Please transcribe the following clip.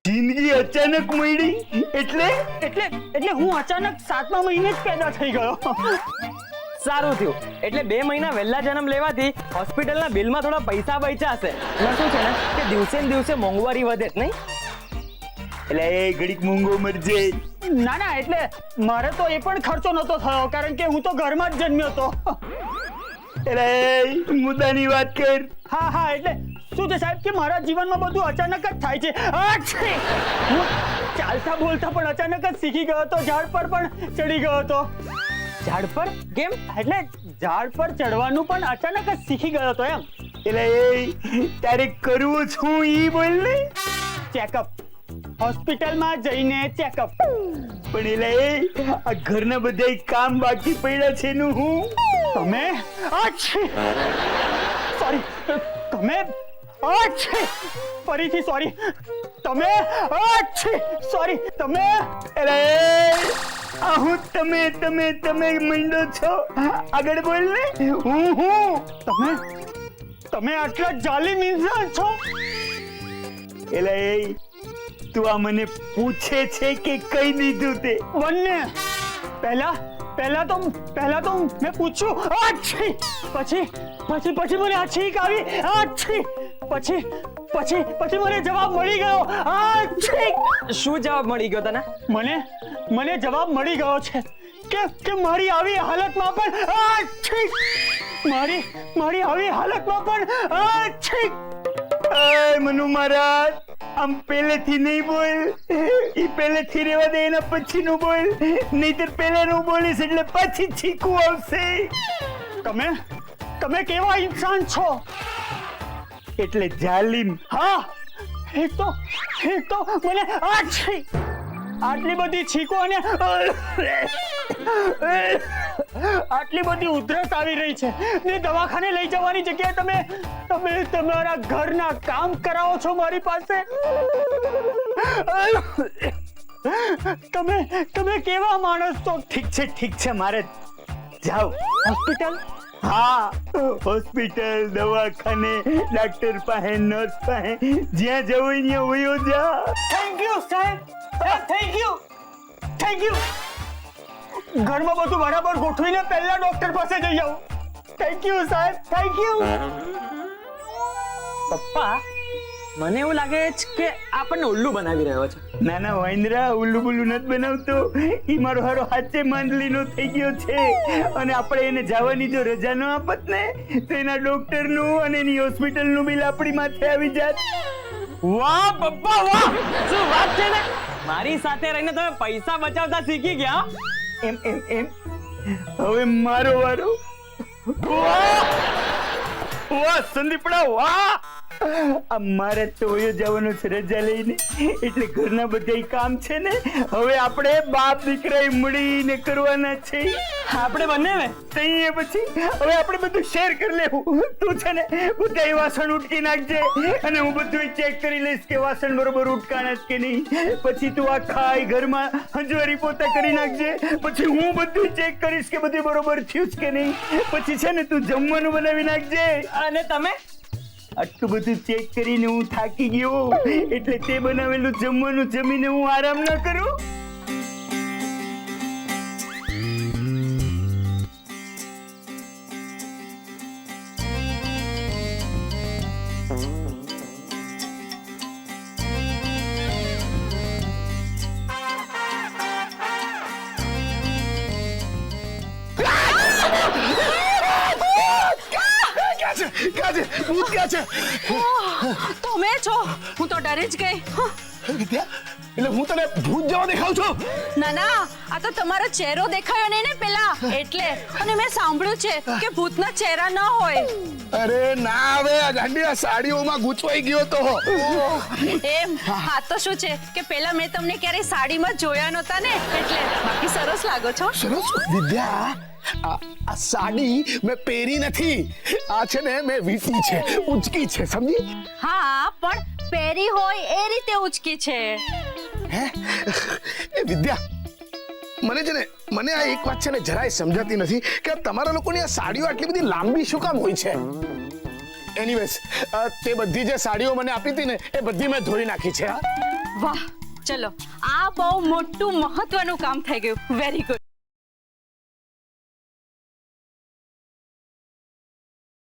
જિંદગી અચાનક મળી એટલે એટલે હું અચાનક 7મા મહિને જ પેદા થઈ ગયો. સારું થયું. એટલે 2 મહિના વહેલા જન્મ લેવાથી હોસ્પિટલના બિલમાં થોડા પૈસા બચ્યા હશે. એટલે શું છે ને કે દિવસે ને દિવસે મોંઘવારી વધે જ નહીં. એટલે એ ઘડીક મૂંગો મરજે. ના એટલે મારે તો એ પણ ખર્ચો નતો થયો કારણ કે હું તો ઘરમાં જ જન્મ્યો હતો. એટલે મુદ્દાની વાત કર. હા એટલે શું છે સાહેબ કે મારા જીવનમાં બધું અચાનક જ થાય છે. હું ચાલતા બોલતા પણ અચાનક જ શીખી ગયો હતો, ઝાડ પર પણ ચડી ગયો હતો. ઝાડ પર કેમ? એટલે ઝાડ પર ચડવાનું પણ અચાનક જ શીખી ગયો હતો એમ. એટલે એ તારે કરવું છું ઈ બોલ ને. ચેકઅપ, હોસ્પિટલમાં જઈને ચેકઅપ. પણ એટલે એ આ ઘરના બધા કામ બાકી પડ્યા છે નું હું. તમે સોરી તમે ફરીથી સોરી તમે સોરી તમે. અરે આ હું તમે મંડો છો. આગળ બોલ ને. હું તમે આટલા જાલિમ ઇન્સાન છો. એટલે એ તું આ મને પૂછે છે કે કહી દીધું તે? બંને. પહેલા તો મેં પૂછ્યું પછી મને આ છીક આવી. પછી મને જવાબ મળી ગયો. શું જવાબ મળી ગયો તને? મને જવાબ મળી ગયો છે કે મારી આવી હાલતમાં પણ મારી આવી હાલતમાં પણ મનુ મહારાજ આમ પહેલેથી નહીં બોલ. ઈ પહેલેથી રેવા દે, એના પછીનું બોલ. નહીતર પહેલાનું બોલીશ એટલે પછી છીકું આવશે. તમે કેવા ઇન્સાન છો? એટલે જાલિમ. હા, એક તો મને આટલી બધી છીકો અને આટલી બધી ઉધરસ આવી રહી છે ને દવાખાને લઈ જવાની જગ્યાએ તમે તમારા ઘરના કામ કરાવો છો મારી પાસે. તમે કેવા માણસ છો? ઠીક છે મારે જાઓ. હોસ્પિટલ? હા, હોસ્પિટલ, દવાખાને, ડાક્ટર પાસે, નર્સ પાસે, જ્યાં જવું ત્યાં વયો જા. થેન્ક યુ સાહેબ, થેન્ક યુ. ઘરમાં બધું બરાબર ગોઠવીને પહેલા ડોક્ટર પાસે જઈ આવું. થેન્ક યુ સાહેબ, થેન્ક યુ. પપ્પા, મને એવું લાગે છે કે આપણને ઉલ્લુ બનાવી રહ્યો છે. નાના વાંદરા, ઉલ્લુ બુલ્લુ નથી બનાવતો. ઈ મારો હારો હાચે માંદલીનો થઈ ગયો છે અને આપણે એને જવાની જો રજા ન આપત ને તો એના ડોક્ટરનું અને એની હોસ્પિટલનું બિલ આપણી માથે આવી જાત. વાહ પપ્પા વાહ, શું વાત છે ને. મારી સાથે રહીને તમે પૈસા બચાવતા શીખી ગયા. એમ હવે મારો વારો. વાહ સંદીપડા વાહ. મારે તો જવાનો છે રજા લઈને, એટલે ઘરના બધા કામ છે ને હવે આપણે બાપ દીકરા મળીને કરવાના છે. આપણે બંને પછી હવે આપણે બધું શેર કરી લેવું. તું છે ને બધા વાસણ ઉટકી નાખજે અને હું બધું ચેક કરી લઈશ કે વાસણ બરોબર ઉટકાણા કે નહીં. પછી તું આ ખાઈ ઘરમાં હંજવારી પોતા કરી નાખજે. પછી હું બધું ચેક કરીશ કે બધું બરોબર થયું કે નહીં. પછી છે ને તું જમવાનું બનાવી નાખજે. અને તમે? આટલું બધું ચેક કરીને હું થાકી ગયો એટલે તે બનાવેલું જમવાનું જમીને હું આરામ ન કરું. તમે છો? હું તો ડરી જ ગઈ. વિદ્યા, એટલે હું તને ભૂત જેવો દેખાઉં છું? ના, આ તો તમારો ચહેરો દેખાયો નહીં ને પેલા એટલે. અને મેં સાંભળ્યું છે કે ભૂતના ચહેરા ન હોય. અરે ના, હવે આ ગાંડી આ સાડીઓમાં ગૂંચવાઈ ગયો તો. એમ? હા તો શું છે કે પેલા મેં તમને ક્યારેય સાડીમાં જોયા નહોતા ને એટલે. બાકી સરસ લાગો છો. સરસ. વિદ્યા, આ સાડી મેં પહેરી નથી. આ છે ને મેં વીંટી છે, ઉચકી છે, સમજી? હા, પણ પહેરી હોય એ રીતે ઉચકી છે. હે એ વિદ્યા, મને આ એક વાત છે ને જરાય સમજાતી નથી કે તમારા લોકોની આ સાડીઓ આટલી બધી લાંબી શું કામ હોય છે? એનીવેઝ તે બધી જે સાડીઓ મને આપી હતી ને એ બધી મેં ધોઈ નાખી છે. હા વાહ ચલો આ બહુ મોટું મહત્વનું કામ થઈ ગયું વેરી ગુડ